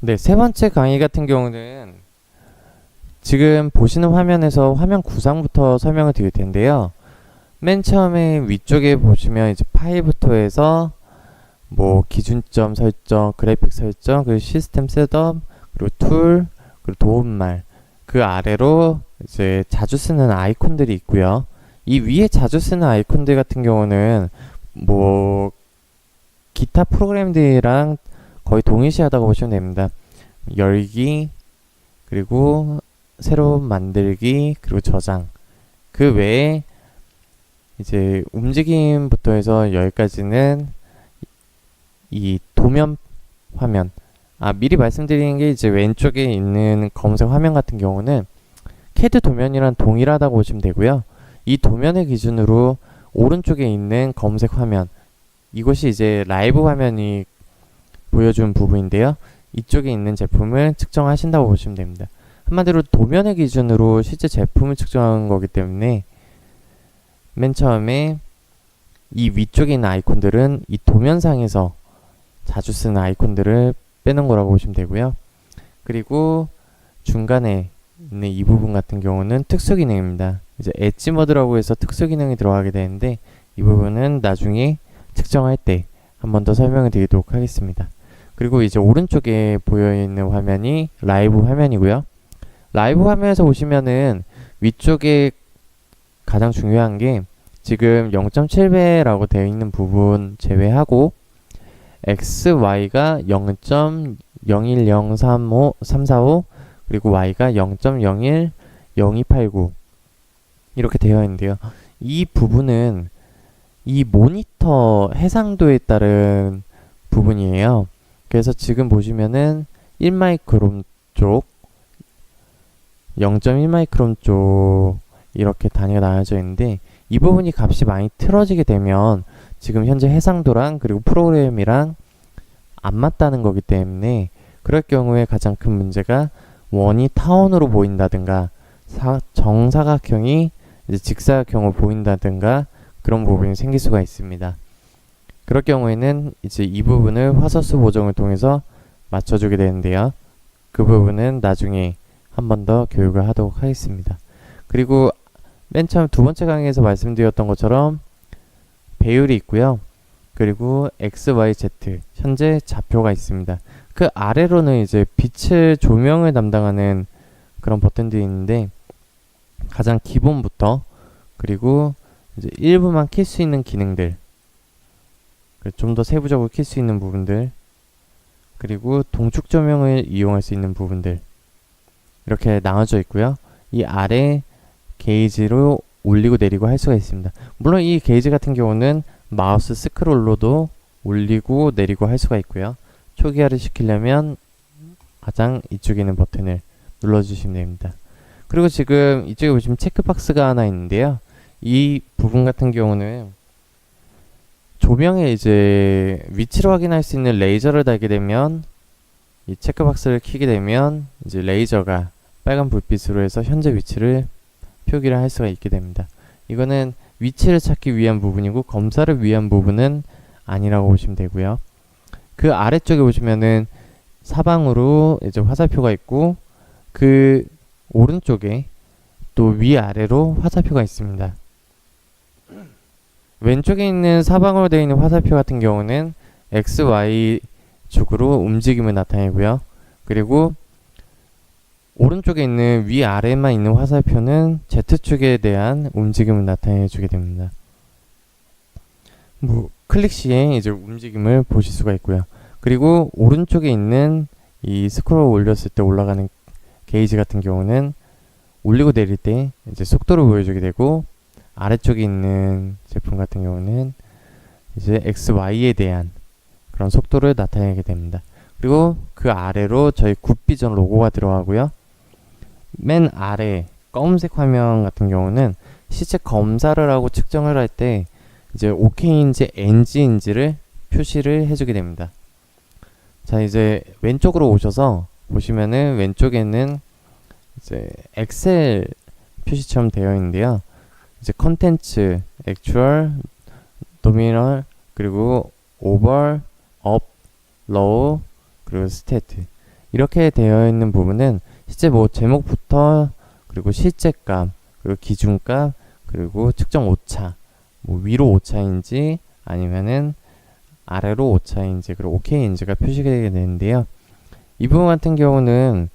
네, 세 번째 강의 같은 경우는 지금 보시는 화면에서 화면 구성부터 설명을 드릴 텐데요. 맨 처음에 위쪽에 보시면 이제 파일부터 해서 뭐 기준점 설정, 그래픽 설정, 그리고 시스템 셋업, 그리고 툴, 그리고 도움말, 그 아래로 이제 자주 쓰는 아이콘들이 있고요. 이 위에 자주 쓰는 아이콘들 같은 경우는 뭐 기타 프로그램들이랑 거의 동일시하다고 보시면 됩니다. 열기, 그리고 새로 만들기, 그리고 저장. 그 외에 이제 움직임부터 해서 여기까지는 이 도면 화면. 미리 말씀드리는 게 이제 왼쪽에 있는 검은색 화면 같은 경우는 CAD 도면이랑 동일하다고 보시면 되고요. 이 도면을 기준으로 오른쪽에 있는 검은색 화면, 이것이 이제 라이브 화면이 보여준 부분인데요. 이쪽에 있는 제품을 측정하신다고 보시면 됩니다. 한마디로 도면을 기준으로 실제 제품을 측정하는 거기 때문에 맨 처음에 이 위쪽에 있는 아이콘들은 이 도면상에서 자주 쓰는 아이콘들을 빼는 거라고 보시면 되고요. 그리고 중간에 있는 이 부분 같은 경우는 특수 기능입니다. 이제 엣지 모드라고 해서 특수 기능이 들어가게 되는데 이 부분은 나중에 측정할 때 한 번 더 설명을 드리도록 하겠습니다. 그리고 이제 오른쪽에 보여있는 화면이 라이브 화면이고요. 라이브 화면에서 보시면은 위쪽에 가장 중요한 게 지금 0.7배라고 되어 있는 부분 제외하고 x, y가 0.010345 그리고 y가 0.010289 이렇게 되어 있는데요. 이 부분은 이 모니터 해상도에 따른 부분이에요. 그래서 지금 보시면은 1마이크론 쪽, 0.1마이크론 쪽 이렇게 단위가 나눠져 있는데 이 부분이 값이 많이 틀어지게 되면 지금 현재 해상도랑 그리고 프로그램이랑 안 맞다는 거기 때문에 그럴 경우에 가장 큰 문제가 원이 타원으로 보인다든가 정사각형이 이제 직사각형으로 보인다든가 그런 부분이 생길 수가 있습니다. 그럴 경우에는 이제 이 부분을 화소수 보정을 통해서 맞춰주게 되는데요. 그 부분은 나중에 한 번 더 교육을 하도록 하겠습니다. 그리고 맨 처음 두 번째 강의에서 말씀드렸던 것처럼 배율이 있고요. 그리고 X, Y, Z 현재 좌표가 있습니다. 그 아래로는 이제 빛을 조명을 담당하는 그런 버튼들이 있는데 가장 기본부터 그리고 이제 일부만 킬 수 있는 기능들, 좀 더 세부적으로 킬 수 있는 부분들, 그리고 동축 조명을 이용할 수 있는 부분들 이렇게 나눠져 있고요. 이 아래 게이지로 올리고 내리고 할 수가 있습니다. 물론 이 게이지 같은 경우는 마우스 스크롤로도 올리고 내리고 할 수가 있고요. 초기화를 시키려면 가장 이쪽에 있는 버튼을 눌러주시면 됩니다. 그리고 지금 이쪽에 보시면 체크박스가 하나 있는데요. 이 부분 같은 경우는 조명에 이제 위치를 확인할 수 있는 레이저를 달게 되면 이 체크박스를 켜게 되면 이제 레이저가 빨간 불빛으로 해서 현재 위치를 표기를 할 수가 있게 됩니다. 이거는 위치를 찾기 위한 부분이고 검사를 위한 부분은 아니라고 보시면 되고요. 그 아래쪽에 보시면은 사방으로 이제 화살표가 있고 그 오른쪽에 또 위아래로 화살표가 있습니다. 왼쪽에 있는 사방으로 되어 있는 화살표 같은 경우는 X, Y 축으로 움직임을 나타내고요. 그리고 오른쪽에 있는 위아래만 있는 화살표는 Z축에 대한 움직임을 나타내 주게 됩니다. 클릭 시에 이제 움직임을 보실 수가 있고요. 그리고 오른쪽에 있는 이 스크롤 올렸을 때 올라가는 게이지 같은 경우는 올리고 내릴 때 이제 속도를 보여주게 되고 아래쪽에 있는 제품 같은 경우는 이제 X, Y에 대한 그런 속도를 나타내게 됩니다. 그리고 그 아래로 저희 굿비전 로고가 들어가고요. 맨 아래 검은색 화면 같은 경우는 실제 검사를 하고 측정을 할 때 이제 OK인지 NG인지를 표시를 해주게 됩니다. 자, 이제 왼쪽으로 오셔서 보시면은 왼쪽에는 이제 엑셀 표시처럼 되어 있는데요. 이제 컨텐츠, 액추얼, 노미널, 그리고 오버, 업, 로우, 그리고 스태트 이렇게 되어 있는 부분은 실제 뭐 제목부터 그리고 실제값 그리고 기준값 그리고 측정 오차 뭐 위로 오차인지 아니면은 아래로 오차인지 그리고 OK인지가 표시가 되게 되는데요. 이 부분 같은 경우는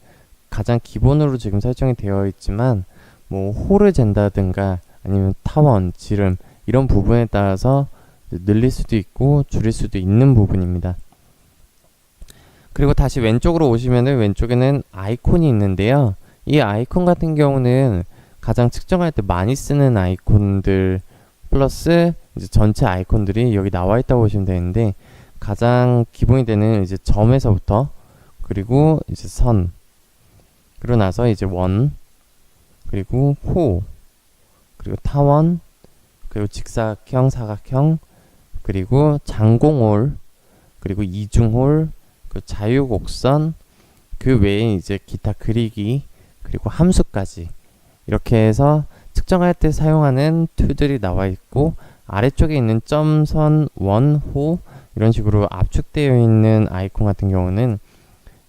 가장 기본으로 지금 설정이 되어 있지만 뭐 홀을 잰다든가 아니면 타원, 지름 이런 부분에 따라서 늘릴 수도 있고 줄일 수도 있는 부분입니다. 그리고 다시 왼쪽으로 오시면은 왼쪽에는 아이콘이 있는데요. 이 아이콘 같은 경우는 가장 측정할 때 많이 쓰는 아이콘들 플러스 이제 전체 아이콘들이 여기 나와 있다고 보시면 되는데 가장 기본이 되는 이제 점에서부터 그리고 이제 선 그리고 나서 이제 원 그리고 호 그리고 타원 그리고 직사각형 사각형 그리고 장공홀 그리고 이중홀 그 자유곡선 그 외에 이제 기타 그리기 그리고 함수까지 이렇게 해서 측정할 때 사용하는 툴들이 나와 있고 아래쪽에 있는 점, 선, 원, 호 이런 식으로 압축되어 있는 아이콘 같은 경우는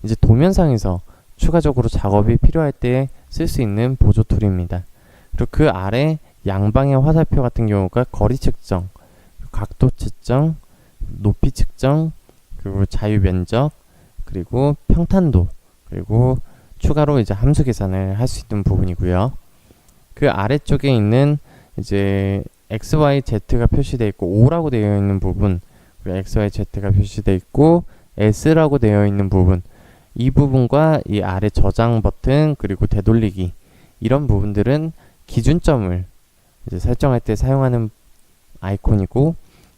이제 도면상에서 추가적으로 작업이 필요할 때 쓸 수 있는 보조 툴입니다. 그리고 그 아래 양방의 화살표 같은 경우가 거리 측정, 각도 측정, 높이 측정, 그리고 자유 면적, 그리고 평탄도, 그리고 추가로 이제 함수 계산을 할 수 있는 부분이고요. 그 아래쪽에 있는 이제 X, Y, Z가 표시되어 있고 O라고 되어 있는 부분, 그리고 X, Y, Z가 표시되어 있고 S라고 되어 있는 부분, 이 부분과 이 아래 저장 버튼 그리고 되돌리기 이런 부분들은 기준점을 이제 설정할 때 사용하는 아이콘이고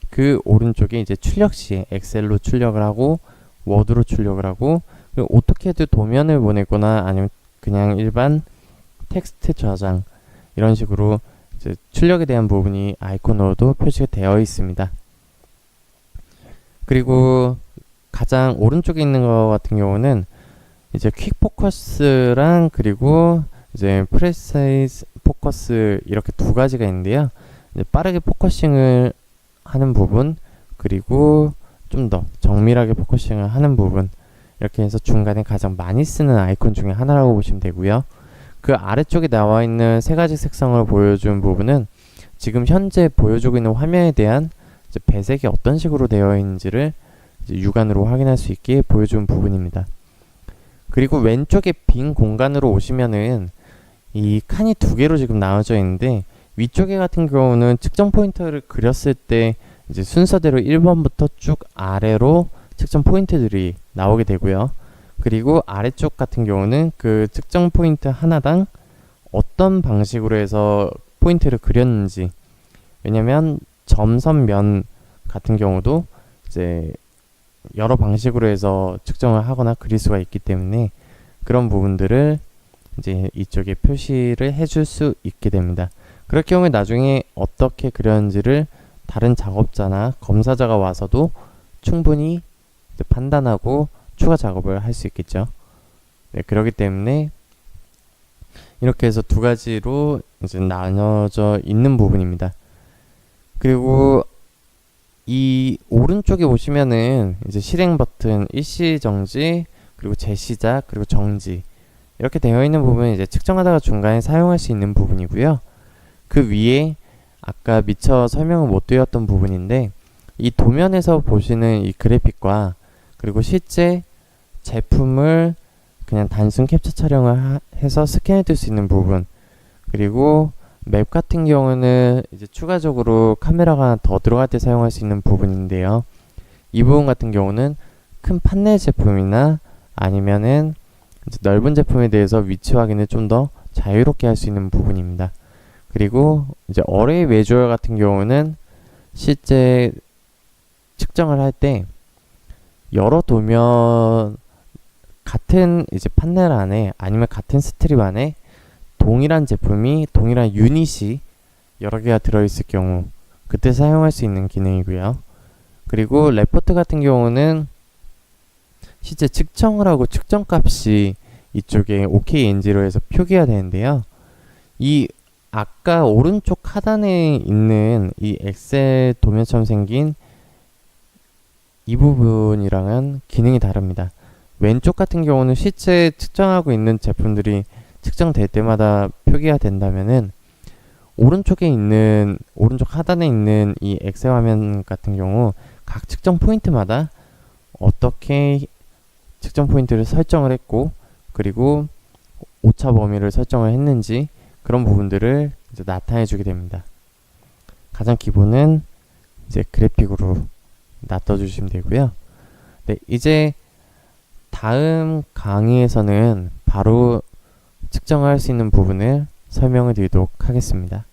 그 오른쪽에 이제 출력 시 엑셀로 출력을 하고 워드로 출력을 하고 그리고 오토캐드 도면을 보내거나 아니면 그냥 일반 텍스트 저장 이런 식으로 이제 출력에 대한 부분이 아이콘으로도 표시가 되어 있습니다. 그리고 가장 오른쪽에 있는 것 같은 경우는 이제 퀵 포커스랑 그리고 이제 프레사이즈 포커스 이렇게 두 가지가 있는데요. 이제 빠르게 포커싱을 하는 부분 그리고 좀 더 정밀하게 포커싱을 하는 부분 이렇게 해서 중간에 가장 많이 쓰는 아이콘 중에 하나라고 보시면 되고요. 그 아래쪽에 나와 있는 세 가지 색상을 보여준 부분은 지금 현재 보여주고 있는 화면에 대한 이제 배색이 어떤 식으로 되어 있는지를 이제 육안으로 확인할 수 있게 보여준 부분입니다. 그리고 왼쪽에 빈 공간으로 오시면은 이 칸이 두 개로 지금 나눠져 있는데 위쪽에 같은 경우는 측정 포인터를 그렸을 때 이제 순서대로 1번부터 쭉 아래로 측정 포인트들이 나오게 되고요. 그리고 아래쪽 같은 경우는 그 측정 포인트 하나당 어떤 방식으로 해서 포인트를 그렸는지 왜냐면 점, 선, 면 같은 경우도 이제 여러 방식으로 해서 측정을 하거나 그릴 수가 있기 때문에 그런 부분들을 이제 이쪽에 표시를 해줄 수 있게 됩니다. 그럴 경우에 나중에 어떻게 그렸는지를 다른 작업자나 검사자가 와서도 충분히 이제 판단하고 추가 작업을 할 수 있겠죠. 네, 그렇기 때문에 이렇게 해서 두 가지로 이제 나눠져 있는 부분입니다. 그리고 이 오른쪽에 보시면은 이제 실행 버튼 일시정지 그리고 재시작 그리고 정지 이렇게 되어 있는 부분은 이제 측정하다가 중간에 사용할 수 있는 부분이고요. 그 위에 아까 미처 설명을 못 드렸던 부분인데 이 도면에서 보시는 이 그래픽과 그리고 실제 제품을 그냥 단순 캡처 촬영을 해서 스캔해 둘 수 있는 부분 그리고 맵 같은 경우는 이제 추가적으로 카메라가 더 들어갈 때 사용할 수 있는 부분인데요. 이 부분 같은 경우는 큰 판넬 제품이나 아니면은 이제 넓은 제품에 대해서 위치 확인을 좀 더 자유롭게 할 수 있는 부분입니다. 그리고 이제 어레이 매주얼 같은 경우는 실제 측정을 할 때 여러 도면 같은 이제 판넬 안에 아니면 같은 스트립 안에 동일한 제품이 동일한 유닛이 여러 개가 들어있을 경우 그때 사용할 수 있는 기능이고요. 그리고 레포트 같은 경우는 실제 측정을 하고 측정값이 이쪽에 OKNG로 해서 표기가 되는데요. 이 아까 오른쪽 하단에 있는 이 엑셀 도면처럼 생긴 이 부분이랑은 기능이 다릅니다. 왼쪽 같은 경우는 실제 측정하고 있는 제품들이 측정될 때마다 표기가 된다면은 오른쪽 하단에 있는 이 엑셀 화면 같은 경우 각 측정 포인트마다 어떻게 측정 포인트를 설정을 했고 그리고 오차 범위를 설정을 했는지 그런 부분들을 이제 나타내 주게 됩니다. 가장 기본은 이제 그래픽으로 놔둬 주시면 되고요. 네, 이제 다음 강의에서는 바로 측정할 수 있는 부분을 설명을 드리도록 하겠습니다.